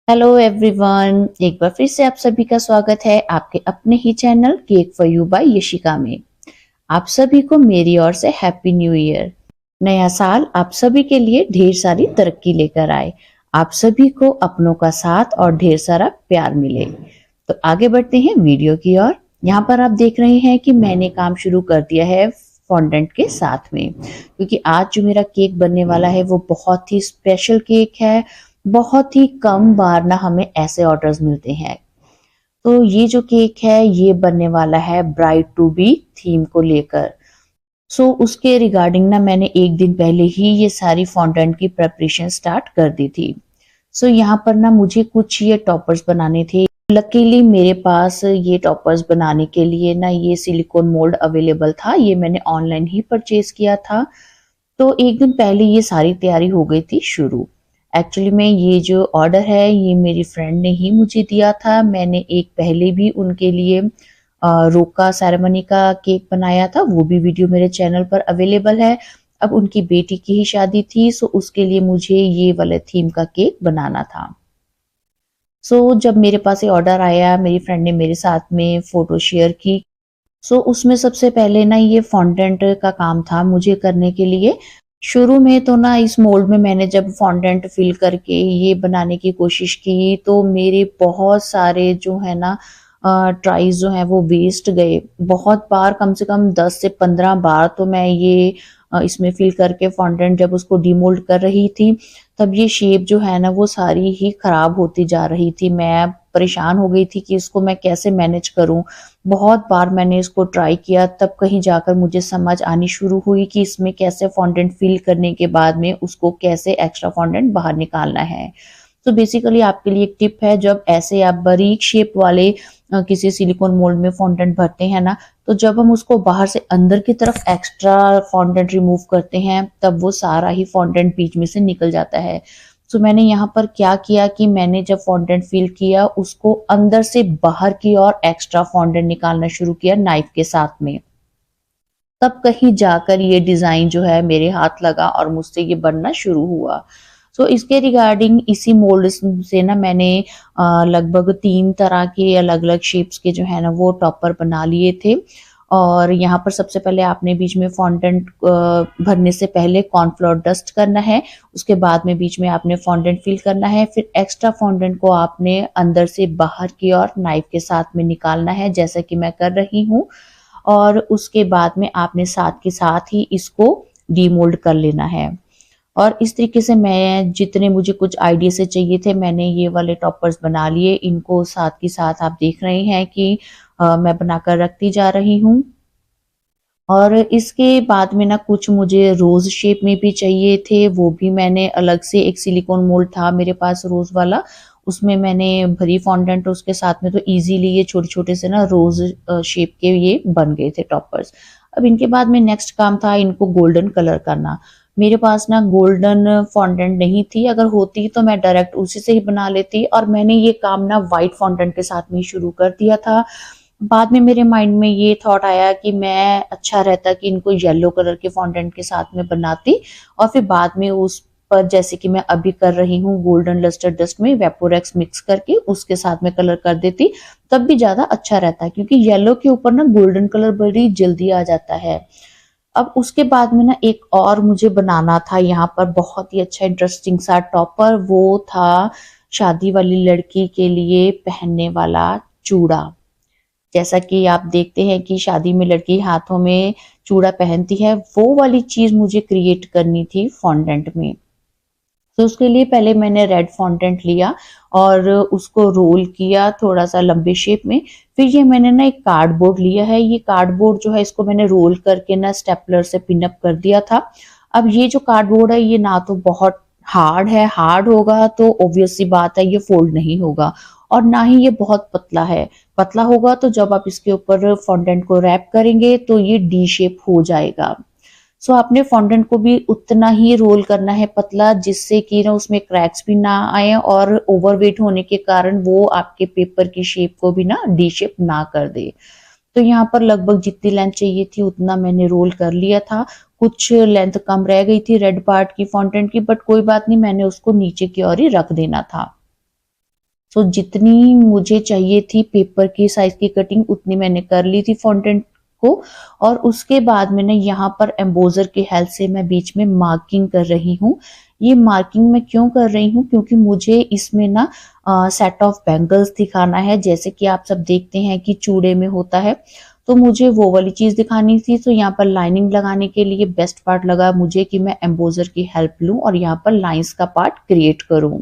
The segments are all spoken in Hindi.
हेलो एवरीवन, एक बार फिर से आप सभी का स्वागत है आपके अपने ही channel cake for you by Yashika में। आप सभी को मेरी ओर से हैप्पी न्यू ईयर। नया साल आप सभी के लिए ढेर सारी तरक्की लेकर आए। आप सभी को अपनों का साथ और ढेर सारा प्यार मिले। तो आगे बढ़ते हैं वीडियो की ओर। यहाँ पर आप देख रहे हैं कि मैंने काम शुरू कर दिया है फॉन्डेंट के साथ में, क्योंकि आज जो मेरा केक बनने वाला है वो बहुत ही स्पेशल केक है। बहुत ही कम बार ना हमें ऐसे ऑर्डर्स मिलते हैं। तो ये जो केक है ये बनने वाला है ब्राइड टू बी थीम को लेकर। उसके रिगार्डिंग ना मैंने एक दिन पहले ही ये सारी फॉन्डेंट की प्रेपरेशन स्टार्ट कर दी थी। यहाँ पर ना मुझे कुछ ये टॉपर्स बनाने थे। लकीली मेरे पास ये टॉपर्स बनाने के लिए ना ये सिलिकॉन मोल्ड अवेलेबल था। ये मैंने ऑनलाइन ही परचेज किया था। तो एक दिन पहले ये सारी तैयारी हो गई थी शुरू। एक्चुअली में ये जो ऑर्डर है ये मेरी फ्रेंड ने ही मुझे दिया था। मैंने एक पहले भी उनके लिए रोका सेरेमनी का केक बनाया था, वो भी वीडियो मेरे चैनल पर अवेलेबल है। अब उनकी बेटी की ही शादी थी, सो उसके लिए मुझे ये वाले थीम का केक बनाना था। जब मेरे पास ये ऑर्डर आया, मेरी फ्रेंड ने मेरे साथ में फोटो शेयर की। उसमें सबसे पहले ना ये फॉन्डेंट का काम था मुझे करने के लिए। शुरू में तो ना इस मोल्ड में मैंने जब फॉन्डेंट फिल करके ये बनाने की कोशिश की तो मेरे बहुत सारे जो है ना ट्राइज जो है वो वेस्ट गए। बहुत बार, कम से कम 10 से 15 बार तो मैं ये इसमें फिल करके फॉन्डेंट जब उसको डीमोल्ड कर रही थी, तब ये शेप जो है ना वो सारी ही खराब होती जा रही थी। मैं परेशान हो गई थी कि इसको मैं कैसे मैनेज करूं। बहुत बार मैंने इसको ट्राई किया, तब कहीं जाकर मुझे समझ आनी शुरू हुई कि इसमें कैसे फॉन्डेंट फिल करने के बाद में उसको कैसे एक्स्ट्रा फॉन्डेंट बाहर निकालना है। बेसिकली आपके लिए एक टिप है, जब ऐसे आप बारीक शेप वाले किसी सिलिकॉन मोल्ड में फॉन्डेंट भरते हैं ना, तो जब हम उसको बाहर से अंदर की तरफ एक्स्ट्रा फॉन्डेंट रिमूव करते हैं तब वो सारा ही फॉन्डेंट बीच में से निकल जाता है। मैंने यहाँ पर क्या किया कि मैंने जब फॉन्डेंट फिल किया उसको अंदर से बाहर की ओर एक्स्ट्रा फॉन्डेंट निकालना शुरू किया नाइफ के साथ में। तब कहीं जाकर ये डिजाइन जो है मेरे हाथ लगा और मुझसे ये बनना शुरू हुआ। इसके रिगार्डिंग इसी मोल्ड से ना मैंने लगभग 3 तरह के अलग अलग शेप्स के जो है ना वो टॉपर बना लिए थे। और यहाँ पर सबसे पहले आपने बीच में फॉन्डेंट भरने से पहले कॉर्नफ्लोर डस्ट करना है। उसके बाद में बीच में आपने फॉन्डेंट फिल करना है। फिर एक्स्ट्रा फॉन्डेंट को आपने अंदर से बाहर की ओर नाइफ के साथ में निकालना है, जैसा कि मैं कर रही हूँ। और उसके बाद में आपने साथ के साथ ही इसको डीमोल्ड कर लेना है। और इस तरीके से मैं जितने मुझे कुछ आइडिया से चाहिए थे मैंने ये वाले टॉपर्स बना लिए। इनको साथ के साथ आप देख रहे हैं कि मैं बनाकर रखती जा रही हूँ। और इसके बाद में ना कुछ मुझे रोज शेप में भी चाहिए थे, वो भी मैंने अलग से एक सिलिकॉन मोल्ड था मेरे पास रोज वाला, उसमें मैंने भरी फॉन्डेंट उसके साथ में, तो इजीली ये छोटे छोटे से ना रोज शेप के ये बन गए थे टॉपर्स। अब इनके बाद में नेक्स्ट काम था इनको गोल्डन कलर करना। मेरे पास ना गोल्डन फॉन्डेंट नहीं थी, अगर होती तो मैं डायरेक्ट उसी से ही बना लेती। और मैंने ये काम ना व्हाइट फॉन्डेंट के साथ में शुरू कर दिया था। बाद में मेरे माइंड में ये थॉट आया कि मैं अच्छा रहता कि इनको येलो कलर के फॉन्डेंट के साथ में बनाती, और फिर बाद में उस पर जैसे कि मैं अभी कर रही हूँ गोल्डन लस्टर डस्ट में वेपोरेक्स मिक्स करके उसके साथ में कलर कर देती, तब भी ज्यादा अच्छा रहता है, क्योंकि येलो के ऊपर ना गोल्डन कलर बड़ी जल्दी आ जाता है। अब उसके बाद में ना एक और मुझे बनाना था यहाँ पर बहुत ही अच्छा इंटरेस्टिंग सा टॉपर, वो था शादी वाली लड़की के लिए पहनने वाला चूड़ा। जैसा कि आप देखते हैं कि शादी में लड़की हाथों में चूड़ा पहनती है, वो वाली चीज मुझे क्रिएट करनी थी फॉन्डेंट में। उसके लिए पहले मैंने रेड फॉन्टेंट लिया और उसको रोल किया थोड़ा सा लंबे शेप में। फिर ये मैंने ना एक कार्डबोर्ड लिया है, ये कार्डबोर्ड जो है इसको मैंने रोल करके ना स्टेपलर से पिनअप कर दिया था। अब ये जो कार्डबोर्ड है ये ना तो बहुत हार्ड है, हार्ड होगा तो ऑब्वियस सी बात है ये फोल्ड नहीं होगा, और ना ही ये बहुत पतला है। पतला होगा तो जब आप इसके ऊपर फॉन्डेंट को रैप करेंगे तो ये डी शेप हो जाएगा। आपने फॉन्डेंट को भी उतना ही रोल करना है पतला, जिससे कि ना उसमें क्रैक्स भी ना आए और ओवरवेट होने के कारण वो आपके पेपर की शेप को भी ना डी शेप ना कर दे। यहाँ पर लगभग जितनी लेंथ चाहिए थी उतना मैंने रोल कर लिया था। कुछ लेंथ कम रह गई थी रेड पार्ट की फॉन्टेंट की, बट कोई बात नहीं, मैंने उसको नीचे की ओर ही रख देना था। सो जितनी मुझे चाहिए थी पेपर की साइज की कटिंग उतनी मैंने कर ली थी फॉन्डेंट को। और उसके बाद मैंने यहाँ पर एम्बोजर की हेल्प से मैं बीच में मार्किंग कर रही हूँ। ये मार्किंग मैं क्यों कर रही हूँ, क्योंकि मुझे इसमें ना सेट ऑफ बैंगल्स दिखाना है, जैसे कि आप सब देखते हैं कि चूड़े में होता है, तो मुझे वो वाली चीज दिखानी थी। तो यहाँ पर लाइनिंग लगाने के लिए बेस्ट पार्ट लगा मुझे कि मैं एम्बोजर की हेल्प लूं और यहाँ पर लाइंस का पार्ट क्रिएट करूं।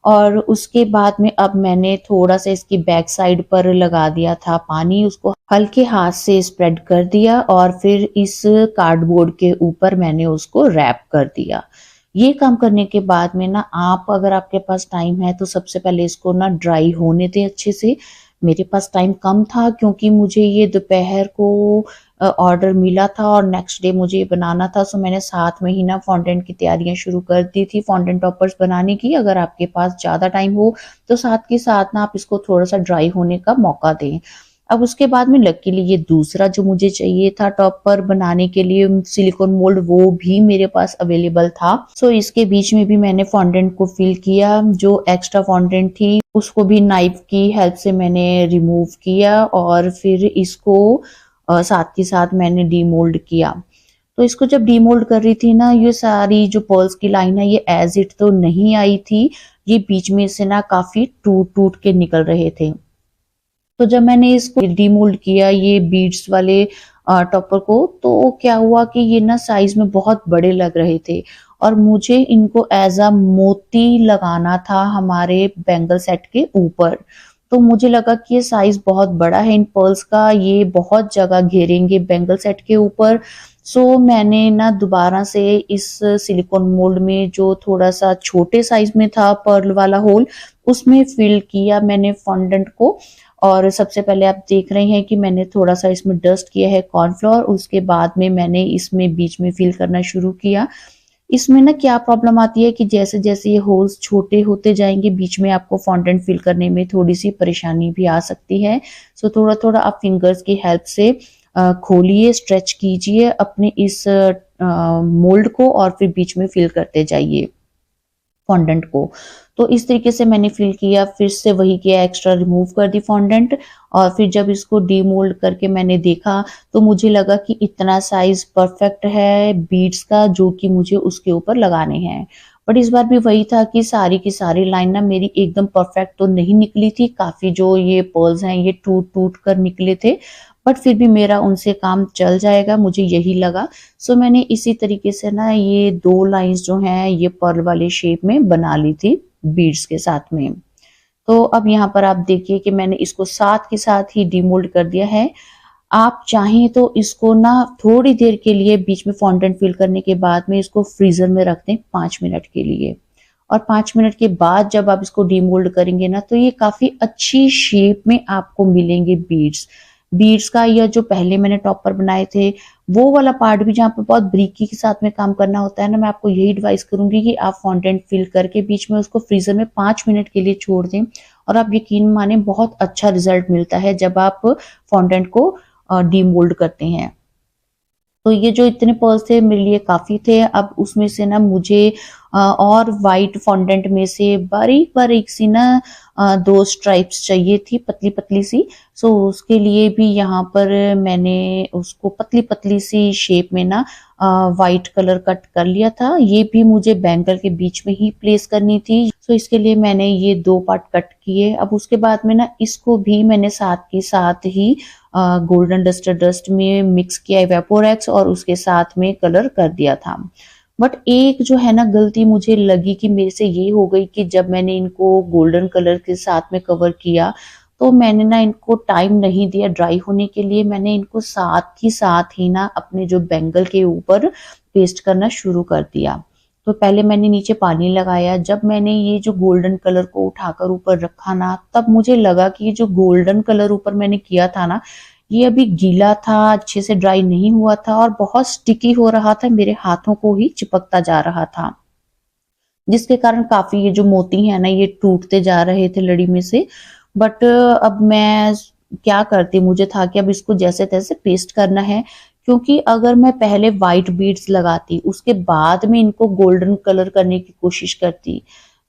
और उसके बाद में अब मैंने थोड़ा सा इसकी बैक साइड पर लगा दिया था पानी, उसको हल्के हाथ से स्प्रेड कर दिया और फिर इस कार्डबोर्ड के ऊपर मैंने उसको रैप कर दिया। ये काम करने के बाद में ना आप अगर आपके पास टाइम है तो सबसे पहले इसको ना ड्राई होने दें अच्छे से। मेरे पास टाइम कम था क्योंकि मुझे ये दोपहर को ऑर्डर मिला था और नेक्स्ट डे मुझे ये बनाना था, सो मैंने साथ में ही ना फॉन्डेंट की तैयारियां शुरू कर दी थी फॉन्डेंट टॉपर्स बनाने की। अगर आपके पास ज्यादा टाइम हो तो साथ के साथ ना आप इसको थोड़ा सा ड्राई होने का मौका दें। अब उसके बाद में लकीली ये दूसरा जो मुझे चाहिए था टॉपर बनाने के लिए सिलिकॉन मोल्ड, वो भी मेरे पास अवेलेबल था। सो इसके बीच में भी मैंने फॉन्डेंट को फिल किया। जो एक्स्ट्रा फॉन्डेंट थी उसको भी नाइफ की हेल्प से मैंने रिमूव किया और फिर इसको साथ के साथ मैंने डीमोल्ड किया। तो इसको जब डीमोल्ड कर रही थी ना, ये सारी जो पर्ल्स की लाइन है ये एज इट तो नहीं आई थी, ये बीच में से ना काफी टूट टूट के निकल रहे थे। तो जब मैंने इसको डीमोल्ड किया ये बीड्स वाले टॉपर को, तो क्या हुआ कि ये ना साइज में बहुत बड़े लग रहे थे और मुझे इनको एज अ मोती लगाना था हमारे बैंगल सेट के ऊपर। तो मुझे लगा कि ये साइज बहुत बड़ा है इन पर्ल्स का, ये बहुत जगह घेरेंगे बैंगल सेट के ऊपर। सो मैंने ना दोबारा से इस सिलिकॉन मोल्ड में जो थोड़ा सा छोटे साइज में था पर्ल वाला होल, उसमें फिल किया मैंने फॉन्डेंट को। और सबसे पहले आप देख रहे हैं कि मैंने थोड़ा सा इसमें डस्ट किया है कॉर्नफ्लोर, उसके बाद में मैंने इसमें बीच में फिल करना शुरू किया। इसमें ना क्या प्रॉब्लम आती है कि जैसे जैसे ये होल्स छोटे होते जाएंगे बीच में आपको फॉन्डेंट फिल करने में थोड़ी सी परेशानी भी आ सकती है। सो थोड़ा थोड़ा आप फिंगर्स की हेल्प से खोलिए, स्ट्रेच कीजिए अपने इस मोल्ड को और फिर बीच में फिल करते जाइए फॉन्डेंट को। तो इस तरीके से मैंने फिल किया, फिर से वही किया, एक्स्ट्रा रिमूव कर दी फॉन्डेंट। और फिर जब इसको डीमोल्ड करके मैंने देखा तो मुझे लगा कि इतना साइज परफेक्ट है बीड्स का जो कि मुझे उसके ऊपर लगाने हैं। बट इस बार भी वही था कि सारी की सारी लाइन ना मेरी एकदम परफेक्ट तो नहीं निकली थी, काफी जो ये पर्ल्स हैं ये टूट टूट कर निकले थे, बट फिर भी मेरा उनसे काम चल जाएगा, मुझे यही लगा। सो मैंने इसी तरीके से ना ये दो लाइंस जो हैं ये पर्ल वाले शेप में बना ली थी बीड्स के साथ में। तो अब यहाँ पर आप देखिए कि मैंने इसको साथ के साथ ही डीमोल्ड कर दिया है। आप चाहें तो इसको ना थोड़ी देर के लिए बीच में फॉन्डेंट फिल करने के बाद में इसको फ्रीजर में रख दें 5 मिनट के लिए। और 5 मिनट के बाद जब आप इसको डीमोल्ड करेंगे ना तो ये काफी अच्छी शेप में आपको मिलेंगे बीड्स। बीड्स का या जो पहले मैंने टॉपर बनाए थे वो वाला पार्ट भी जहाँ पे बहुत ब्रीकी के साथ में काम करना होता है ना, मैं आपको यही एडवाइस करूंगी कि आप फॉन्डेंट फिल करके बीच में उसको फ्रीजर में 5 मिनट के लिए छोड़ दें। और आप यकीन माने बहुत अच्छा रिजल्ट मिलता है जब आप फॉन्डेंट को डीमोल्ड करते हैं। तो ये जो इतने पर्ल्स थे मेरे लिए काफी थे। अब उसमें से ना मुझे और वाइट फॉन्डेंट में से बारीक बारीक सी ना 2 स्ट्राइप्स चाहिए थी, पतली पतली सी। सो उसके लिए भी यहाँ पर मैंने उसको पतली पतली सी शेप में ना वाइट कलर कट कर लिया था। ये भी मुझे बैंगल के बीच में ही प्लेस करनी थी, सो इसके लिए मैंने ये 2 पार्ट कट किए। अब उसके बाद में ना इसको भी मैंने साथ के साथ ही गोल्डन डस्टर डस्ट में मिक्स किया वेपोरेक्स और उसके साथ में कलर कर दिया था। बट एक जो है ना गलती मुझे लगी कि मेरे से ये हो गई कि जब मैंने इनको गोल्डन कलर के साथ में कवर किया तो मैंने ना इनको टाइम नहीं दिया ड्राई होने के लिए, मैंने इनको साथ ही ना अपने जो बैंगल के ऊपर पेस्ट करना शुरू कर दिया। तो पहले मैंने नीचे पानी लगाया, जब मैंने ये जो गोल्डन कलर को उठाकर ऊपर रखा ना तब मुझे लगा कि ये जो गोल्डन कलर ऊपर मैंने किया था ना ये अभी गीला था, अच्छे से ड्राई नहीं हुआ था और बहुत स्टिकी हो रहा था, मेरे हाथों को ही चिपकता जा रहा था, जिसके कारण काफी ये जो मोती है ना ये टूटते जा रहे थे लड़ी में से। बट अब मैं क्या करती, मुझे था कि अब इसको जैसे तैसे पेस्ट करना है, क्योंकि अगर मैं पहले व्हाइट बीड्स लगाती उसके बाद में इनको गोल्डन कलर करने की कोशिश करती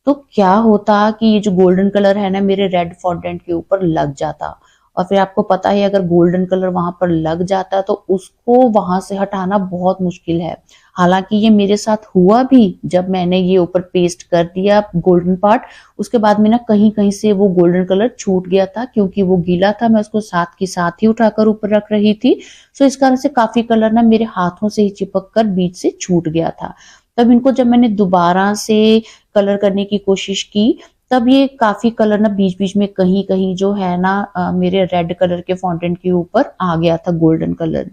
तो क्या होता कि ये जो गोल्डन कलर है ना मेरे रेड फॉन्डेंट के ऊपर लग जाता। और फिर आपको पता है अगर गोल्डन कलर वहां पर लग जाता तो उसको वहां से हटाना बहुत मुश्किल है। हालांकि ये मेरे साथ हुआ भी, जब मैंने ये ऊपर पेस्ट कर दिया गोल्डन पार्ट, उसके बाद में ना कहीं कहीं से वो गोल्डन कलर छूट गया था, क्योंकि वो गीला था, मैं उसको साथ के साथ ही उठाकर ऊपर रख रही थी। सो इस कारण से काफी कलर ना मेरे हाथों से ही चिपक कर बीच से छूट गया था। तब इनको जब मैंने दोबारा से कलर करने की कोशिश की, तब ये काफी कलर ना बीच बीच में कहीं कहीं जो है ना मेरे रेड कलर के फॉन्टेंट के ऊपर आ गया था गोल्डन कलर।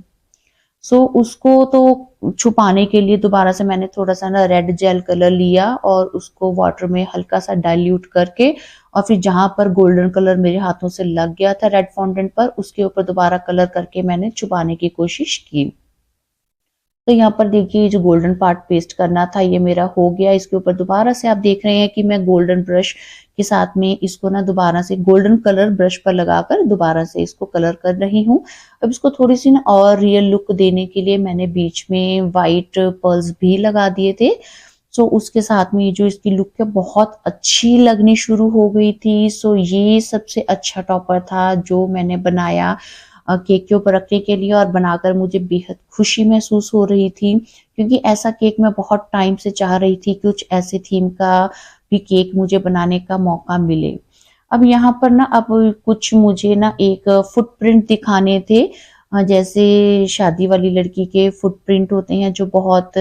सो उसको तो छुपाने के लिए दोबारा से मैंने थोड़ा सा ना रेड जेल कलर लिया और उसको वाटर में हल्का सा डाइल्यूट करके, और फिर जहां पर गोल्डन कलर मेरे हाथों से लग गया था रेड फॉन्टेंट पर, उसके ऊपर दोबारा कलर करके मैंने छुपाने की कोशिश की। तो यहाँ पर देखिए जो गोल्डन पार्ट पेस्ट करना था ये मेरा हो गया। इसके ऊपर दोबारा से आप देख रहे हैं कि मैं गोल्डन ब्रश के साथ में इसको ना दोबारा से गोल्डन कलर ब्रश पर लगाकर दोबारा से इसको कलर कर रही हूँ। अब इसको थोड़ी सी ना और रियल लुक देने के लिए मैंने बीच में वाइट पर्ल्स भी लगा दिए थे। सो उसके साथ में ये जो इसकी लुक है बहुत अच्छी लगनी शुरू हो गई थी। सो ये सबसे अच्छा टॉपर था जो मैंने बनाया केक के ऊपर रखने के लिए, और बनाकर मुझे बेहद खुशी महसूस हो रही थी, क्योंकि ऐसा केक मैं बहुत टाइम से चाह रही थी, कुछ ऐसे थीम का भी केक मुझे बनाने का मौका मिले। अब यहाँ पर ना अब कुछ मुझे ना एक फुटप्रिंट दिखाने थे, जैसे शादी वाली लड़की के फुटप्रिंट होते हैं जो बहुत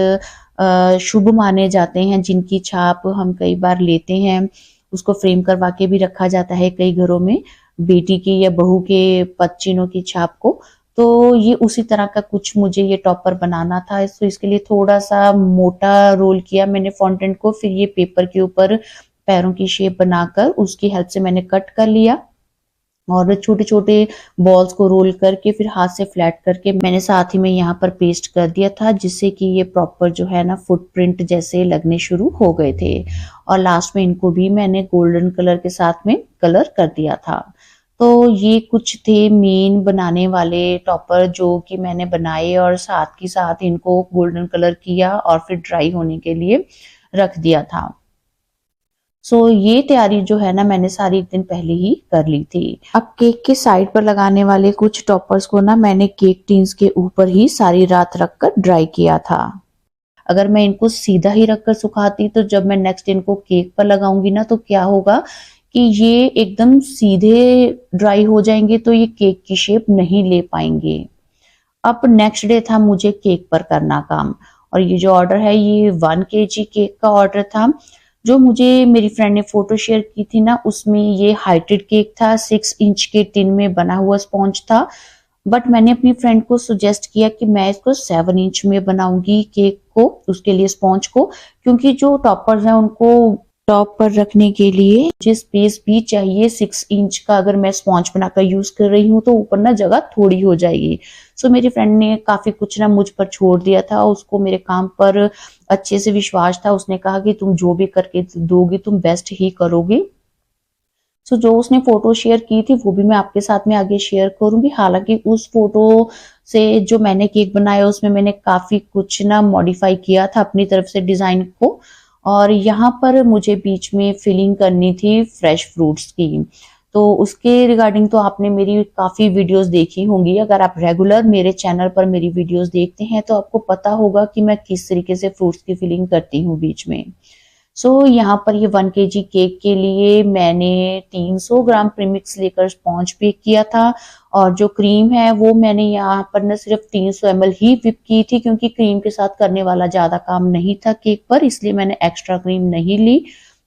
शुभ माने जाते हैं, जिनकी छाप हम कई बार लेते हैं, उसको फ्रेम करवा के भी रखा जाता है कई घरों में, बेटी की या बहू के पद चिन्हों की छाप को। तो ये उसी तरह का कुछ मुझे ये टॉपर बनाना था। तो इसके लिए थोड़ा सा मोटा रोल किया मैंने फॉन्टेंट को, फिर ये पेपर के ऊपर पैरों की शेप बनाकर उसकी हेल्प से मैंने कट कर लिया, और छोटे छोटे बॉल्स को रोल करके फिर हाथ से फ्लैट करके मैंने साथ ही में यहाँ पर पेस्ट कर दिया था, जिससे कि ये प्रॉपर जो है ना फुटप्रिंट जैसे लगने शुरू हो गए थे। और लास्ट में इनको भी मैंने गोल्डन कलर के साथ में कलर कर दिया था। तो ये कुछ थे मेन बनाने वाले टॉपर जो कि मैंने बनाए, और साथ ही साथ इनको गोल्डन कलर किया और फिर ड्राई होने के लिए रख दिया था। सो ये तैयारी जो है ना मैंने सारी एक दिन पहले ही कर ली थी। अब केक के साइड पर लगाने वाले कुछ टॉपर्स को ना मैंने केक टिन्स के ऊपर ही सारी रात रखकर ड्राई किया था। अगर मैं इनको सीधा ही रखकर सुखाती तो जब मैं नेक्स्ट इनको केक पर लगाऊंगी ना तो क्या होगा कि ये एकदम सीधे ड्राई हो जाएंगे, तो ये केक की शेप नहीं ले पाएंगे। अब नेक्स्ट डे था मुझे केक पर करना काम, और ये जो ऑर्डर है ये 1 kg केक का ऑर्डर था। जो मुझे मेरी फ्रेंड ने फोटो शेयर की थी ना, उसमें ये हाइटेड केक था, 6 इंच के टिन में बना हुआ स्पॉन्ज था। बट मैंने अपनी फ्रेंड को सुजेस्ट किया कि मैं इसको 7 इंच में बनाऊंगी केक को, उसके लिए स्पॉन्ज को, क्योंकि जो टॉपर्स हैं उनको टॉप पर रखने के लिए मुझे स्पेस भी चाहिए 6 इंच का। अगर मैं स्पॉन्ज बनाकर यूज कर रही हूँ तो ऊपर ना जगह थोड़ी हो जाएगी। सो मेरी फ्रेंड ने काफी कुछ ना मुझ पर छोड़ दिया था, उसको मेरे काम पर अच्छे से विश्वास था। उसने कहा कि तुम जो भी करके दोगी तुम बेस्ट ही करोगी। सो जो उसने फोटो शेयर की थी वो भी मैं आपके साथ में आगे शेयर करूंगी। हालांकि उस फोटो से जो मैंने केक बनाया उसमें मैंने काफी कुछ ना मॉडिफाई किया था अपनी तरफ से डिजाइन को, और यहाँ पर मुझे बीच में फिलिंग करनी थी फ्रेश फ्रूट्स की। तो उसके रिगार्डिंग तो आपने मेरी काफी वीडियोस देखी होंगी। अगर आप रेगुलर मेरे चैनल पर मेरी वीडियोस देखते हैं तो आपको पता होगा कि मैं किस तरीके से फ्रूट्स की फिलिंग करती हूँ बीच में। सो यहाँ पर ये 1 kg केक के लिए मैंने 300 ग्राम प्रीमिक्स लेकर स्पॉन्ज बेक किया था, और जो क्रीम है वो मैंने यहाँ पर न सिर्फ 300 ml ही विप की थी, क्योंकि क्रीम के साथ करने वाला ज्यादा काम नहीं था केक पर, इसलिए मैंने एक्स्ट्रा क्रीम नहीं ली।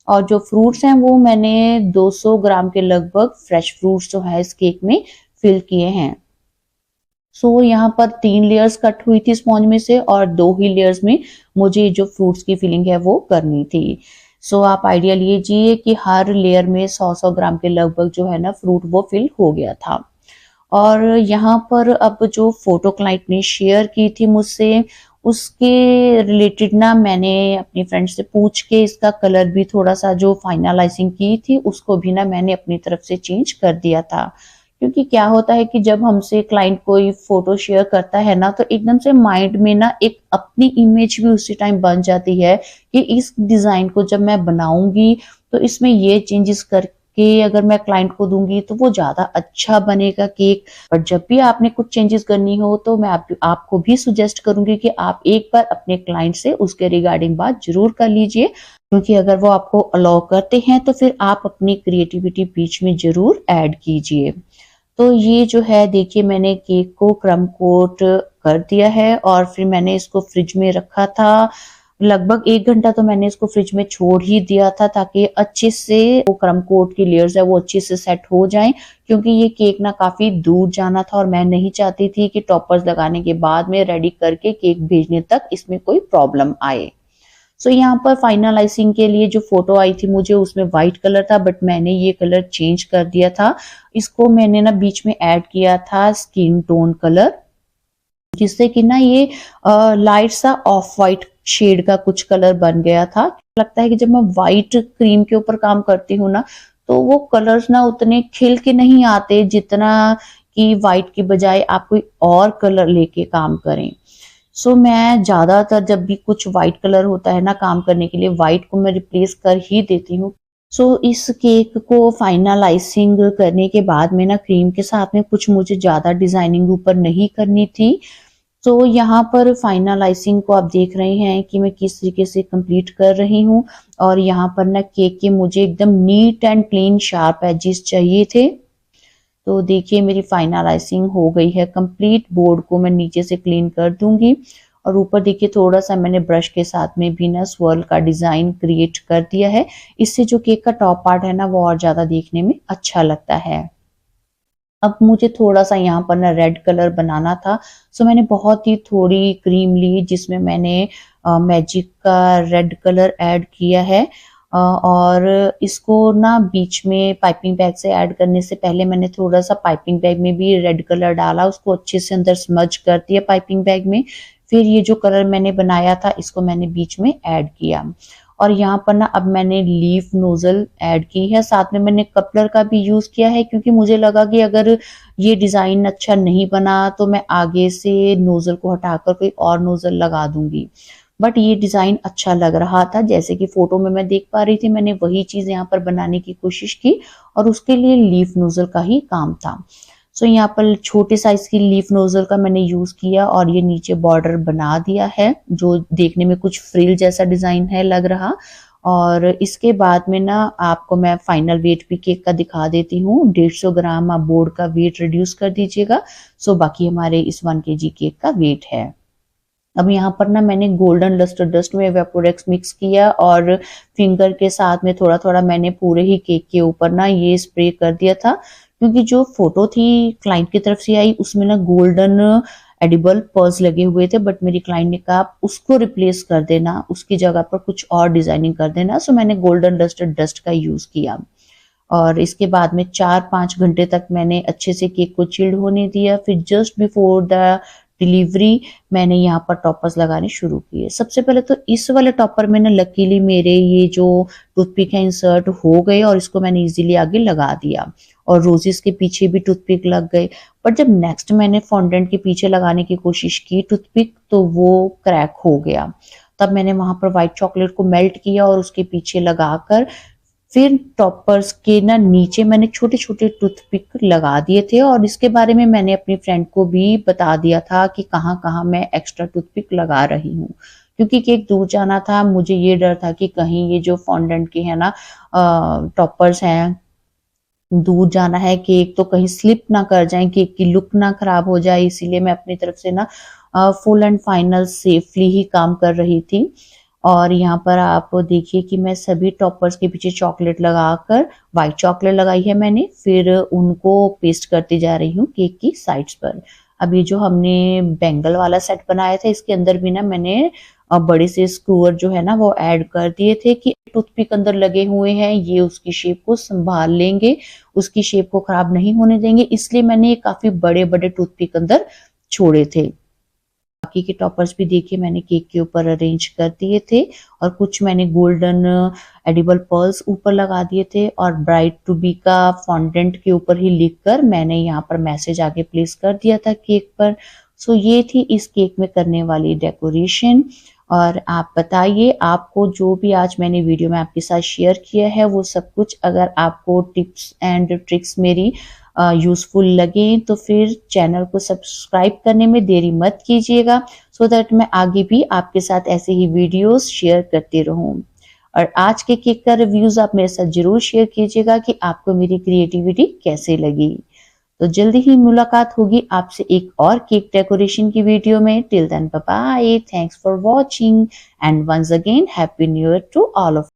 और जो फ्रूट्स हैं वो मैंने 200 ग्राम के लगभग फ्रेश फ्रूट्स जो है इस केक में फिल किए हैं। सो यहाँ पर 3 लेयर्स कट हुई थी स्पॉन्ज में से, और 2 ही लेयर्स में मुझे जो फ्रूट्स की फिलिंग है वो करनी थी। सो आप आइडिया लीजिए कि हर लेयर में 100-100 ग्राम के लगभग जो है ना फ्रूट वो फिल हो गया था। और यहाँ पर अब जो फोटो क्लाइंट ने शेयर की थी मुझसे, उसके रिलेटेड ना मैंने अपनी फ्रेंड से पूछ के इसका कलर भी थोड़ा सा जो फाइनलाइजिंग की थी उसको भी ना मैंने अपनी तरफ से चेंज कर दिया था, क्योंकि क्या होता है कि जब हमसे क्लाइंट कोई फोटो शेयर करता है ना, तो एकदम से माइंड में ना एक अपनी इमेज भी उसी टाइम बन जाती है कि इस डिजाइन को जब मैं बनाऊंगी तो इसमें ये चेंजेस करके अगर मैं क्लाइंट को दूंगी तो वो ज्यादा अच्छा बनेगा केक। पर जब भी आपने कुछ चेंजेस करनी हो तो मैं आपको भी सुजेस्ट करूंगी कि आप एक बार अपने क्लाइंट से उसके रिगार्डिंग बात जरूर कर लीजिए, क्योंकि अगर वो आपको अलाउ करते हैं तो फिर आप अपनी क्रिएटिविटी बीच में जरूर ऐड कीजिए। तो ये जो है देखिए, मैंने केक को क्रम कोट कर दिया है और फिर मैंने इसको फ्रिज में रखा था। लगभग 1 घंटा तो मैंने इसको फ्रिज में छोड़ ही दिया था ताकि अच्छे से वो क्रम कोट की लेयर्स है वो अच्छे से सेट हो जाएं, क्योंकि ये केक ना काफी दूर जाना था और मैं नहीं चाहती थी कि टॉपर्स लगाने के बाद में रेडी करके केक भेजने तक इसमें कोई प्रॉब्लम आए। सो यहाँ पर फाइनलाइजिंग के लिए जो फोटो आई थी मुझे उसमें व्हाइट कलर था, बट मैंने ये कलर चेंज कर दिया था। इसको मैंने ना बीच में ऐड किया था स्किन टोन कलर, जिससे कि ना ये लाइट सा ऑफ वाइट शेड का कुछ कलर बन गया था। लगता है कि जब मैं व्हाइट क्रीम के ऊपर काम करती हूँ ना, तो वो कलर्स ना उतने खिल के नहीं आते जितना कि व्हाइट की बजाय आप कोई और कलर लेके काम करें। सो मैं ज्यादातर जब भी कुछ व्हाइट कलर होता है ना काम करने के लिए, व्हाइट को मैं रिप्लेस कर ही देती हूँ। सो इस केक को फाइनलाइजिंग करने के बाद में ना क्रीम के साथ में कुछ मुझे ज्यादा डिजाइनिंग ऊपर नहीं करनी थी। तो यहाँ पर फाइनलाइजिंग को आप देख रहे हैं कि मैं किस तरीके से कंप्लीट कर रही हूँ। और यहाँ पर ना केक के मुझे एकदम neat and clean sharp edges चाहिए थे। तो देखिए मेरी फाइनलाइजिंग हो गई है कंप्लीट। बोर्ड को मैं नीचे से क्लीन कर दूंगी और ऊपर देखिए थोड़ा सा मैंने ब्रश के साथ में भी ना स्वर्ल का डिजाइन क्रिएट कर दिया है। इससे जो केक का टॉप पार्ट है ना वो और ज्यादा देखने में अच्छा लगता है। अब मुझे थोड़ा सा यहाँ पर ना रेड कलर बनाना था, सो मैंने बहुत ही थोड़ी क्रीम ली जिसमें मैंने मैजिक का रेड कलर ऐड किया है। और इसको ना बीच में पाइपिंग बैग से ऐड करने से पहले मैंने थोड़ा सा पाइपिंग बैग में भी रेड कलर डाला, उसको अच्छे से अंदर स्मज कर दिया पाइपिंग बैग में। फिर ये जो कलर मैंने बनाया था इसको मैंने बीच में ऐड किया। और यहाँ पर ना अब मैंने लीफ नोजल ऐड की है, साथ में मैंने कपलर का भी यूज किया है, क्योंकि मुझे लगा कि अगर ये डिजाइन अच्छा नहीं बना तो मैं आगे से नोजल को हटाकर कोई और नोजल लगा दूंगी। बट ये डिजाइन अच्छा लग रहा था, जैसे कि फोटो में मैं देख पा रही थी, मैंने वही चीज यहाँ पर बनाने की कोशिश की और उसके लिए लीफ नोजल का ही काम था। सो यहाँ पर छोटे साइज की लीफ नोजल का मैंने यूज किया और ये नीचे बॉर्डर बना दिया है जो देखने में कुछ फ्रिल जैसा डिजाइन है लग रहा। और इसके बाद में ना आपको मैं फाइनल वेट भी केक का दिखा देती हूँ। 150 ग्राम आप बोर्ड का वेट रिड्यूस कर दीजिएगा। सो बाकी हमारे इस 1 kg केक का वेट है। अब यहाँ पर ना मैंने गोल्डन लस्टर डस्ट में वेपोरेक्स मिक्स किया और फिंगर के साथ में थोड़ा थोड़ा मैंने पूरे ही केक के ऊपर ना ये स्प्रे कर दिया था, क्योंकि जो फोटो थी क्लाइंट की तरफ से आई उसमें ना गोल्डन एडिबल पर्ल्स लगे हुए थे, बट मेरी क्लाइंट ने कहा उसको रिप्लेस कर देना, उसकी जगह पर कुछ और डिजाइनिंग कर देना। सो मैंने गोल्डन लस्टर डस्ट का यूज किया और इसके बाद में 4-5 घंटे तक मैंने अच्छे से केक को चिल्ड होने दिया। फिर जस्ट बिफोर द डिलीवरी मैंने यहाँ पर टॉपर्स लगाने शुरू किए। सबसे पहले तो इस वाले टॉपर में ना लकीली मेरे ये जो टूथपिक है इंसर्ट हो गए और इसको मैंने इजीली आगे लगा दिया और रोजेस के पीछे भी टूथपिक लग गए। पर जब नेक्स्ट मैंने फॉन्डेंट के पीछे लगाने की कोशिश की टूथपिक तो वो क्रैक हो गया। तब मैंने वहां पर व्हाइट चॉकलेट को मेल्ट किया और उसके पीछे लगाकर फिर टॉपर्स के ना नीचे मैंने छोटे छोटे टूथपिक लगा दिए थे और इसके बारे में मैंने अपनी फ्रेंड को भी बता दिया था कि कहाँ कहाँ मैं एक्स्ट्रा टूथपिक लगा रही हूँ, क्योंकि केक दूर जाना था। मुझे ये डर था कि कहीं ये जो फॉन्डेंट के है ना टॉपर्स हैं, दूर जाना है केक तो कहीं स्लिप ना कर जाए, केक की लुक ना खराब हो जाए, इसीलिए मैं अपनी तरफ से ना फुल एंड फाइनल सेफली ही काम कर रही थी। और यहाँ पर आप देखिए कि मैं सभी टॉपर्स के पीछे चॉकलेट लगाकर, व्हाइट चॉकलेट लगाई है मैंने, फिर उनको पेस्ट करती जा रही हूँ केक की साइड्स पर। अब ये जो हमने बैंगल वाला सेट बनाया था इसके अंदर भी ना मैंने बड़े से स्क्रूअर जो है ना वो ऐड कर दिए थे कि टूथपिक अंदर लगे हुए हैं ये उसकी शेप को संभाल लेंगे, उसकी शेप को खराब नहीं होने देंगे, इसलिए मैंने काफी बड़े बड़े टूथपिक अंदर छोड़े थे। बाकी के टॉपर्स भी देखिए मैंने केक के ऊपर अरेंज कर दिए थे और कुछ मैंने गोल्डन एडिबल पर्ल्स ऊपर लगा दिए थे और ब्राइड टू बी का फॉन्डेंट के ऊपर ही लिखकर मैंने यहाँ पर मैसेज आगे प्लेस कर दिया था केक पर। सो ये थी इस केक में करने वाली डेकोरेशन। और आप बताइए आपको जो भी आज मैंने वीडियो में आपके साथ शेयर किया है वो सब कुछ अगर आपको टिप्स एंड ट्रिक्स मेरी यूजफुल लगे तो फिर चैनल को सब्सक्राइब करने में देरी मत कीजिएगा, सो दैट मैं आगे भी आपके साथ ऐसे ही वीडियोस शेयर करती रहूं। और आज के केक का रिव्यूज आप मेरे साथ जरूर शेयर कीजिएगा कि आपको मेरी क्रिएटिविटी कैसे लगी। तो जल्दी ही मुलाकात होगी आपसे एक और केक डेकोरेशन की वीडियो में। Till then bye bye, thanks for watching and once again happy new year to all of